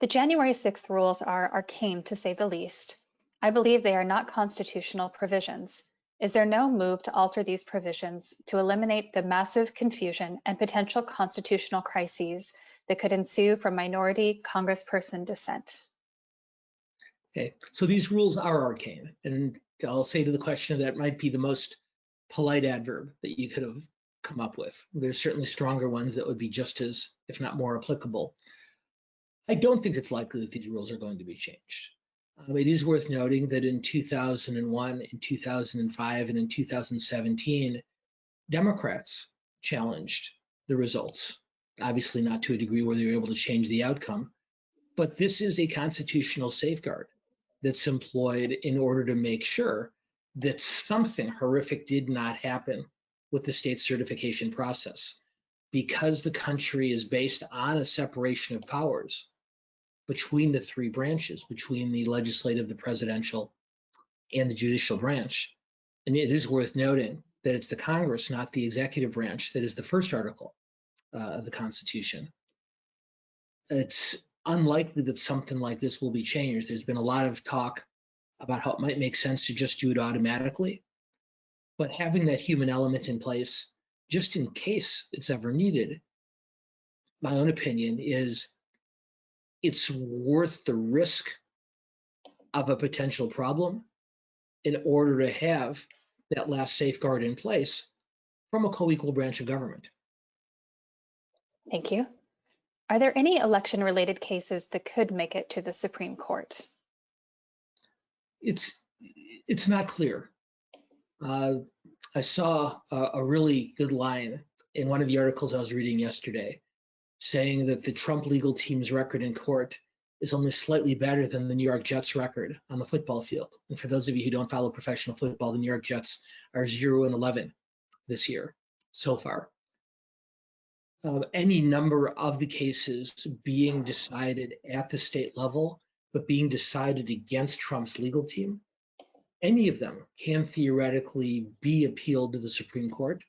Speaker 3: The January 6th rules are arcane, to say the least. I believe they are not constitutional provisions. Is there no move to alter these provisions to eliminate the massive confusion and potential constitutional crises that could ensue from minority congressperson dissent?
Speaker 2: Okay, so these rules are arcane, and I'll say to the question that might be the most polite adverb that you could have come up with. There's certainly stronger ones that would be just as, if not more, applicable. I don't think it's likely that these rules are going to be changed. It is worth noting that in 2001, in 2005, and in 2017, Democrats challenged the results, obviously not to a degree where they were able to change the outcome, but this is a constitutional safeguard that's employed in order to make sure that something horrific did not happen with the state certification process, because the country is based on a separation of powers between the three branches, between the legislative, the presidential, and the judicial branch. And it is worth noting that it's the Congress, not the executive branch, that is the first article of the Constitution. It's unlikely that something like this will be changed. There's been a lot of talk about how it might make sense to just do it automatically, but having that human element in place, just in case it's ever needed, my own opinion is it's worth the risk of a potential problem in order to have that last safeguard in place from a co-equal branch of government.
Speaker 3: Thank you. Are there any election-related cases that could make it to the Supreme Court?
Speaker 2: It's not clear. I saw a really good line in one of the articles I was reading yesterday, saying that the Trump legal team's record in court is only slightly better than the New York Jets record on the football field. And for those of you who don't follow professional football, the New York Jets are 0-11 this year so far. Any number of the cases being decided at the state level, but being decided against Trump's legal team, any of them can theoretically be appealed to the Supreme Court.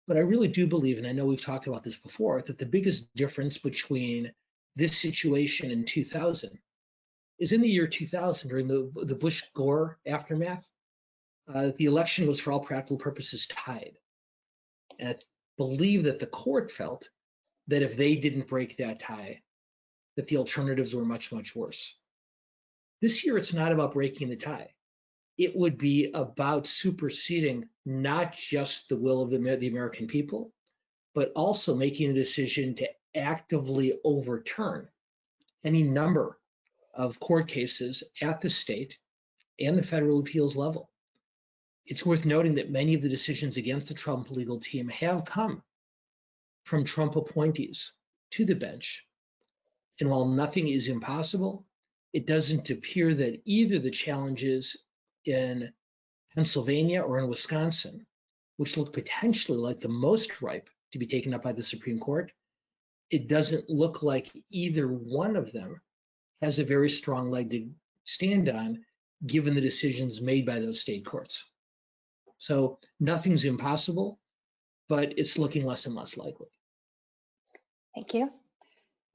Speaker 2: But I really do believe, and I know we've talked about this before, that the biggest difference between this situation in 2000 is in the year 2000, during the Bush-Gore aftermath, the election was for all practical purposes tied. And I believe that the court felt that if they didn't break that tie, that the alternatives were much, much worse. This year, it's not about breaking the tie. It would be about superseding not just the will of the American people, but also making a decision to actively overturn any number of court cases at the state and the federal appeals level. It's worth noting that many of the decisions against the Trump legal team have come from Trump appointees to the bench. And while nothing is impossible, it doesn't appear that either the challenges in Pennsylvania or in Wisconsin, which look potentially like the most ripe to be taken up by the Supreme Court, it doesn't look like either one of them has a very strong leg to stand on, given the decisions made by those state courts. So nothing's impossible, but it's looking less and less likely.
Speaker 3: Thank you.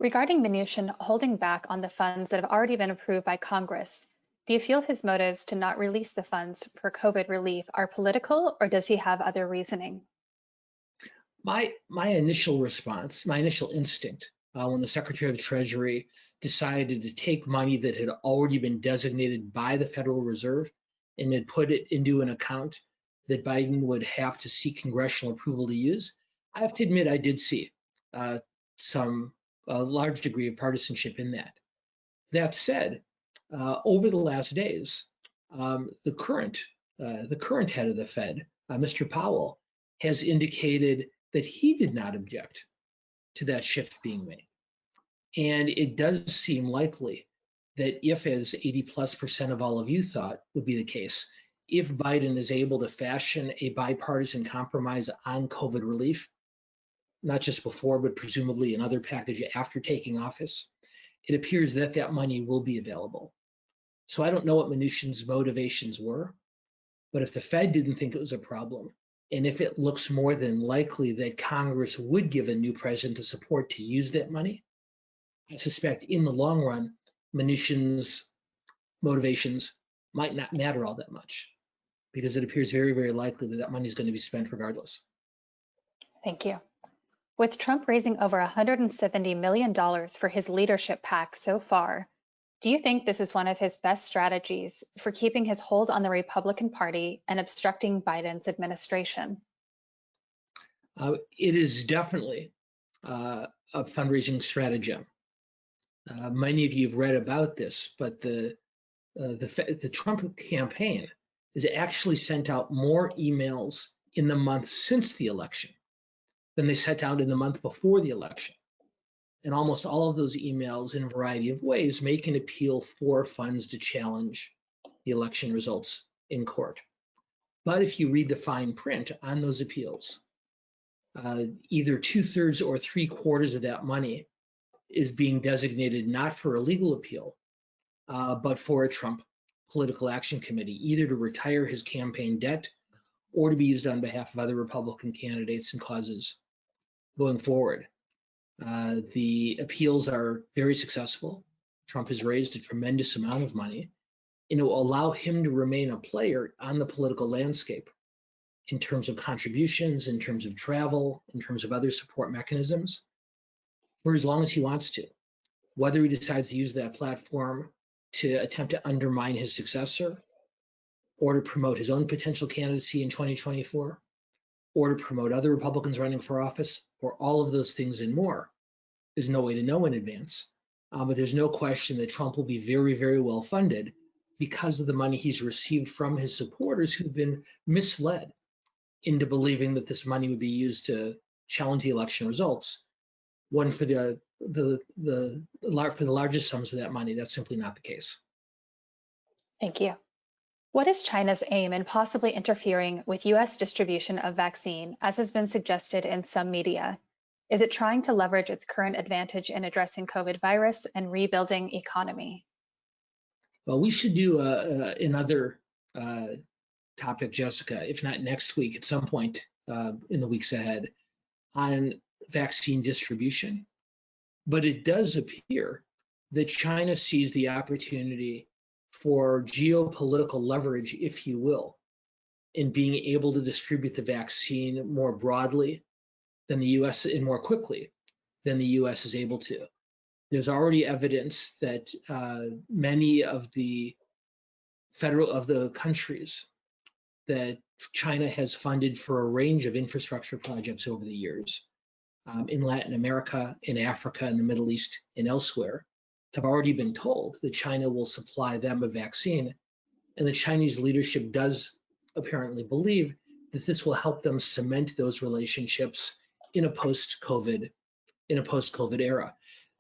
Speaker 3: Regarding Mnuchin holding back on the funds that have already been approved by Congress, do you feel his motives to not release the funds for COVID relief are political, or does he have other reasoning?
Speaker 2: My initial response, my initial instinct, when the Secretary of the Treasury decided to take money that had already been designated by the Federal Reserve and had put it into an account that Biden would have to seek congressional approval to use, I have to admit I did see a large degree of partisanship in that. That said, over the last days, the current head of the Fed, Mr. Powell, has indicated that he did not object to that shift being made. And it does seem likely that if, as 80+% of all of you thought would be the case, if Biden is able to fashion a bipartisan compromise on COVID relief, not just before, but presumably another package after taking office, it appears that that money will be available. So I don't know what Mnuchin's motivations were, but if the Fed didn't think it was a problem, and if it looks more than likely that Congress would give a new president the support to use that money, I suspect in the long run, Mnuchin's motivations might not matter all that much, because it appears very, very likely that that money is going to be spent regardless.
Speaker 3: Thank you. With Trump raising over $170 million for his leadership PAC so far, do you think this is one of his best strategies for keeping his hold on the Republican Party and obstructing Biden's administration?
Speaker 2: It is definitely a fundraising stratagem. Many of you have read about this, but the Trump campaign has actually sent out more emails in the month since the election than they sent out in the month before the election. And almost all of those emails, in a variety of ways, make an appeal for funds to challenge the election results in court. But if you read the fine print on those appeals, either 2/3 or 3/4 of that money is being designated not for a legal appeal, but for a Trump political action committee, either to retire his campaign debt or to be used on behalf of other Republican candidates and causes going forward. The appeals are very successful. Trump has raised a tremendous amount of money, and it will allow him to remain a player on the political landscape in terms of contributions, in terms of travel, in terms of other support mechanisms, for as long as he wants to. Whether he decides to use that platform to attempt to undermine his successor, or to promote his own potential candidacy in 2024, or to promote other Republicans running for office, or all of those things and more, there's no way to know in advance. But there's no question that Trump will be very, very well funded because of the money he's received from his supporters who've been misled into believing that this money would be used to challenge the election results, one for the largest sums of that money. That's simply not the case.
Speaker 3: Thank you. What is China's aim in possibly interfering with US distribution of vaccine, as has been suggested in some media? Is it trying to leverage its current advantage in addressing COVID virus and rebuilding economy?
Speaker 2: Well, we should do another topic, Jessica, if not next week, at some point in the weeks ahead, on vaccine distribution. But it does appear that China sees the opportunity for geopolitical leverage, if you will, in being able to distribute the vaccine more broadly than the US and more quickly than the US is able to. There's already evidence that many of the countries that China has funded for a range of infrastructure projects over the years in Latin America, in Africa, in the Middle East, and elsewhere, have already been told that China will supply them a vaccine. And the Chinese leadership does apparently believe that this will help them cement those relationships in a post-COVID era.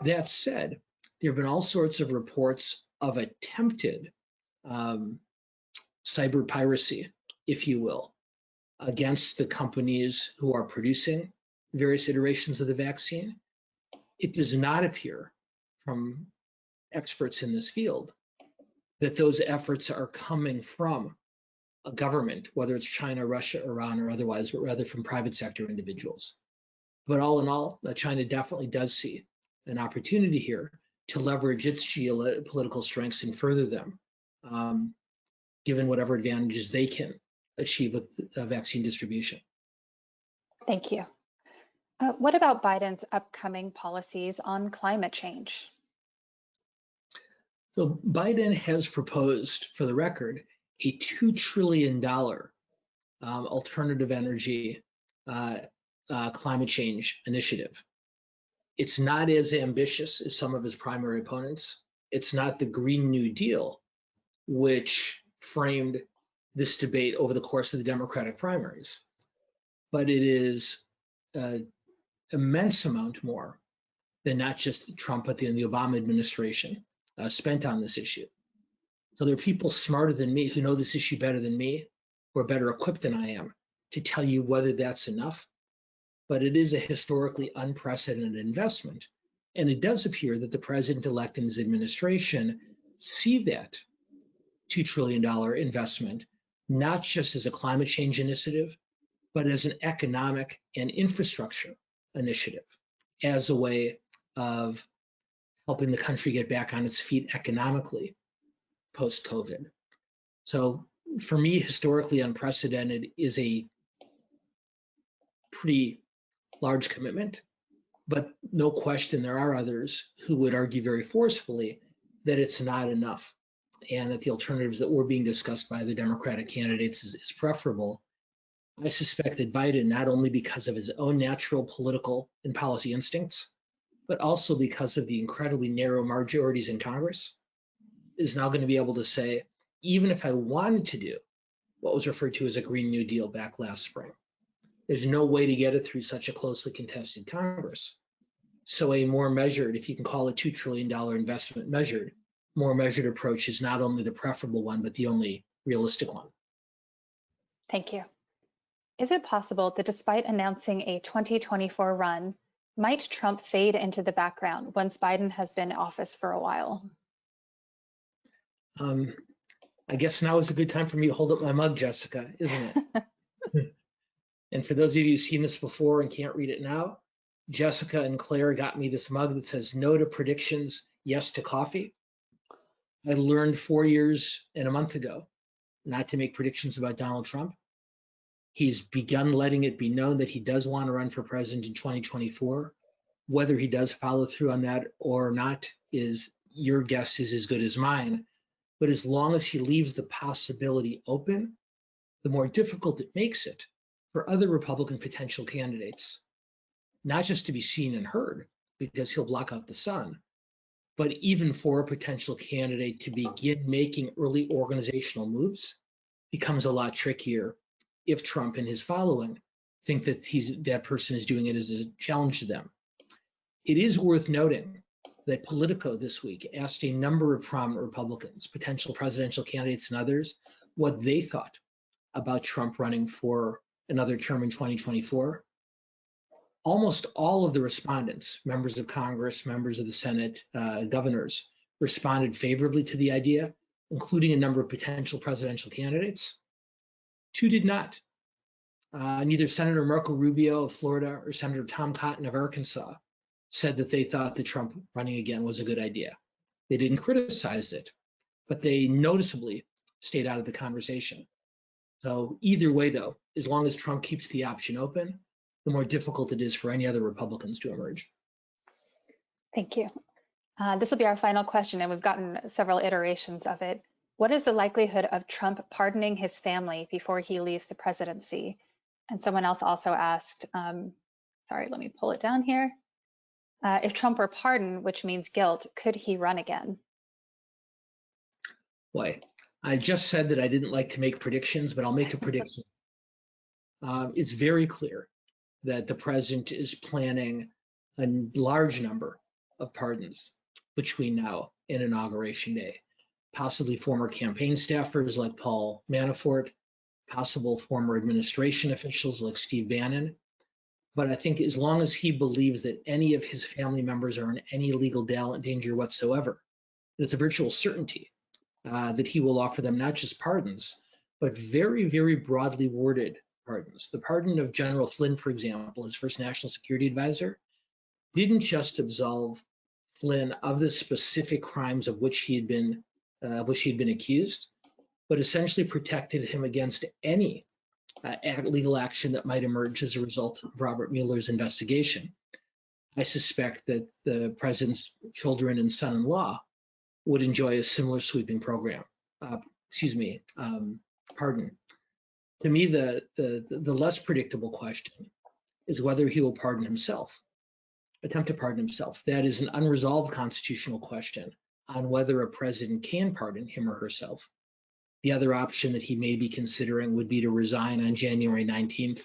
Speaker 2: That said, there have been all sorts of reports of attempted cyber piracy, if you will, against the companies who are producing various iterations of the vaccine. It does not appear from experts in this field that those efforts are coming from a government, whether it's China, Russia, Iran, or otherwise, but rather from private sector individuals. But all in all, China definitely does see an opportunity here to leverage its geopolitical strengths and further them, given whatever advantages they can achieve with vaccine distribution.
Speaker 3: Thank you. What about Biden's upcoming policies on climate change?
Speaker 2: So Biden has proposed, for the record, a $2 trillion alternative energy climate change initiative. It's not as ambitious as some of his primary opponents. It's not the Green New Deal, which framed this debate over the course of the Democratic primaries. But it is an immense amount more than not just Trump, but the Obama administration spent on this issue. So there are people smarter than me who know this issue better than me, who are better equipped than I am to tell you whether that's enough. But it is a historically unprecedented investment. And it does appear that the president-elect and his administration see that $2 trillion investment, not just as a climate change initiative, but as an economic and infrastructure initiative, as a way of helping the country get back on its feet economically post-COVID. So for me, historically unprecedented is a pretty large commitment, but no question there are others who would argue very forcefully that it's not enough and that the alternatives that were being discussed by the Democratic candidates is preferable. I suspect that Biden, not only because of his own natural political and policy instincts, but also because of the incredibly narrow majorities in Congress, is now going to be able to say, even if I wanted to do what was referred to as a Green New Deal back last spring, there's no way to get it through such a closely contested Congress. So a more measured, if you can call it $2 trillion investment measured, more measured approach is not only the preferable one, but the only realistic one.
Speaker 3: Thank you. Is it possible that despite announcing a 2024 run, might Trump fade into the background once Biden has been in office for a while?
Speaker 2: I guess now is a good time for me to hold up my mug, Jessica, isn't it? And for those of you who've seen this before and can't read it now, Jessica and Claire got me this mug that says no to predictions, yes to coffee. I learned 4 years and a month ago not to make predictions about Donald Trump. He's begun letting it be known that he does want to run for president in 2024. Whether he does follow through on that or not is your guess is as good as mine. But as long as he leaves the possibility open, the more difficult it makes it for other Republican potential candidates, not just to be seen and heard because he'll block out the sun, but even for a potential candidate to begin making early organizational moves becomes a lot trickier if Trump and his following think that that person is doing it as a challenge to them. It is worth noting that Politico this week asked a number of prominent Republicans, potential presidential candidates and others, what they thought about Trump running for another term in 2024. Almost all of the respondents, members of Congress, members of the Senate, governors, responded favorably to the idea, including a number of potential presidential candidates. Two did not. Neither Senator Marco Rubio of Florida or Senator Tom Cotton of Arkansas said that they thought that Trump running again was a good idea. They didn't criticize it, but they noticeably stayed out of the conversation. So either way, though, as long as Trump keeps the option open, the more difficult it is for any other Republicans to emerge.
Speaker 3: Thank you. This will be our final question, and we've gotten several iterations of it. What is the likelihood of Trump pardoning his family before he leaves the presidency? And someone else also asked, sorry, let me pull it down here. If Trump were pardoned, which means guilt, could he run again?
Speaker 2: Boy, I just said that I didn't like to make predictions, but I'll make a prediction. It's very clear that the president is planning a large number of pardons between now and Inauguration Day. Possibly former campaign staffers like Paul Manafort, possible former administration officials like Steve Bannon. But I think as long as he believes that any of his family members are in any legal danger whatsoever, it's a virtual certainty that he will offer them not just pardons, but very, very broadly worded pardons. The pardon of General Flynn, for example, his first national security advisor, didn't just absolve Flynn of the specific crimes of which he had been accused, but essentially protected him against any legal action that might emerge as a result of Robert Mueller's investigation. I suspect that the president's children and son-in-law would enjoy a similar sweeping program. Pardon. To me, the less predictable question is whether he will pardon himself, attempt to pardon himself. That is an unresolved constitutional question on whether a president can pardon him or herself. The other option that he may be considering would be to resign on January 19th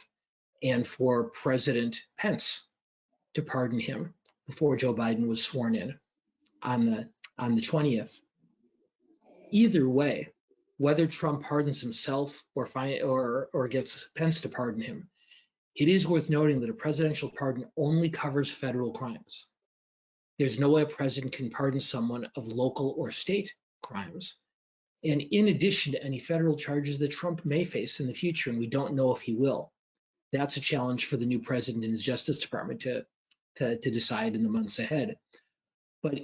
Speaker 2: and for President Pence to pardon him before Joe Biden was sworn in on the 20th. Either way, whether Trump pardons himself or gets Pence to pardon him, it is worth noting that a presidential pardon only covers federal crimes. There's no way a president can pardon someone of local or state crimes. And in addition to any federal charges that Trump may face in the future, and we don't know if he will, that's a challenge for the new president and his Justice Department to decide in the months ahead. But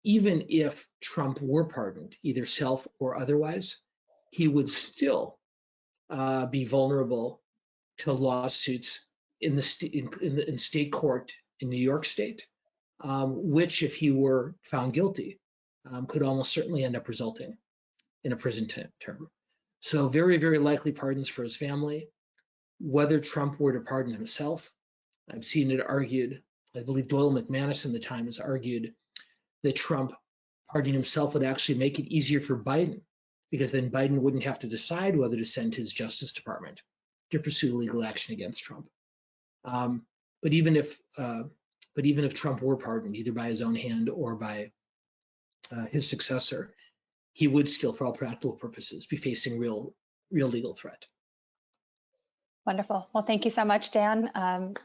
Speaker 2: even if Trump were pardoned, either self or otherwise, he would still be vulnerable to lawsuits in state court in New York State, which, if he were found guilty, could almost certainly end up resulting in a prison term. So very, very likely pardons for his family. Whether Trump were to pardon himself, I've seen it argued, I believe Doyle McManus in the Times argued that Trump pardoning himself would actually make it easier for Biden, because then Biden wouldn't have to decide whether to send his Justice Department to pursue legal action against Trump. But even if Trump were pardoned, either by his own hand or by his successor, he would still, for all practical purposes, be facing real legal threat.
Speaker 3: Wonderful. Well, thank you so much, Dan.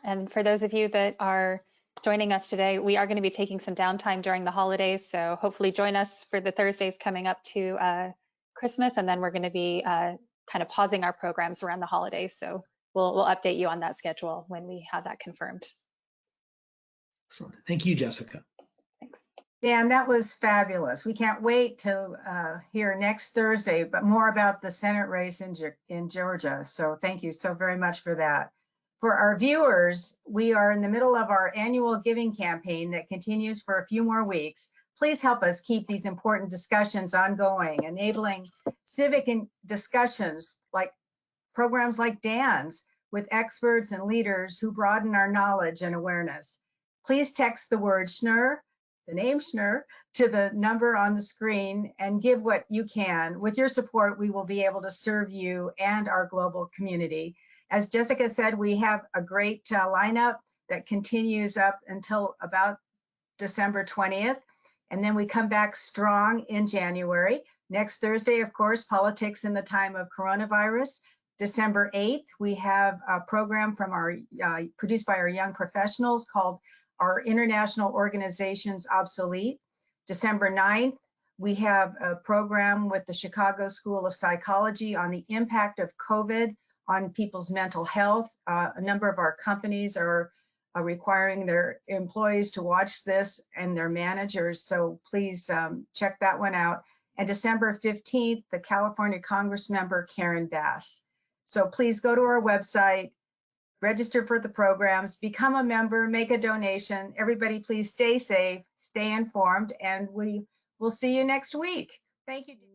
Speaker 3: And for those of you that are joining us today, we are going to be taking some downtime during the holidays. So hopefully join us for the Thursdays coming up to Christmas. And then we're going to be kind of pausing our programs around the holidays. So we'll update you on that schedule when we have that confirmed.
Speaker 2: Excellent. Thank you, Jessica.
Speaker 3: Thanks.
Speaker 1: Dan, that was fabulous. We can't wait to hear next Thursday, but more about the Senate race in Georgia. So thank you so very much for that. For our viewers, we are in the middle of our annual giving campaign that continues for a few more weeks. Please help us keep these important discussions ongoing, enabling civic discussions like programs like Dan's with experts and leaders who broaden our knowledge and awareness. Please text the word Schnur, the name Schnur, to the number on the screen and give what you can. With your support, we will be able to serve you and our global community. As Jessica said, we have a great lineup that continues up until about December 20th. And then we come back strong in January. Next Thursday, of course, politics in the time of coronavirus. December 8th, we have a program from our produced by our young professionals called our International Organizations Obsolete. December 9th, we have a program with the Chicago School of Psychology on the impact of COVID on people's mental health. A number of our companies are requiring their employees to watch this and their managers, so please check that one out. And December 15th, the California Congress member Karen Bass. So please go to our website, register for the programs, become a member, make a donation. Everybody, please stay safe, stay informed, and we will see you next week. Thank you.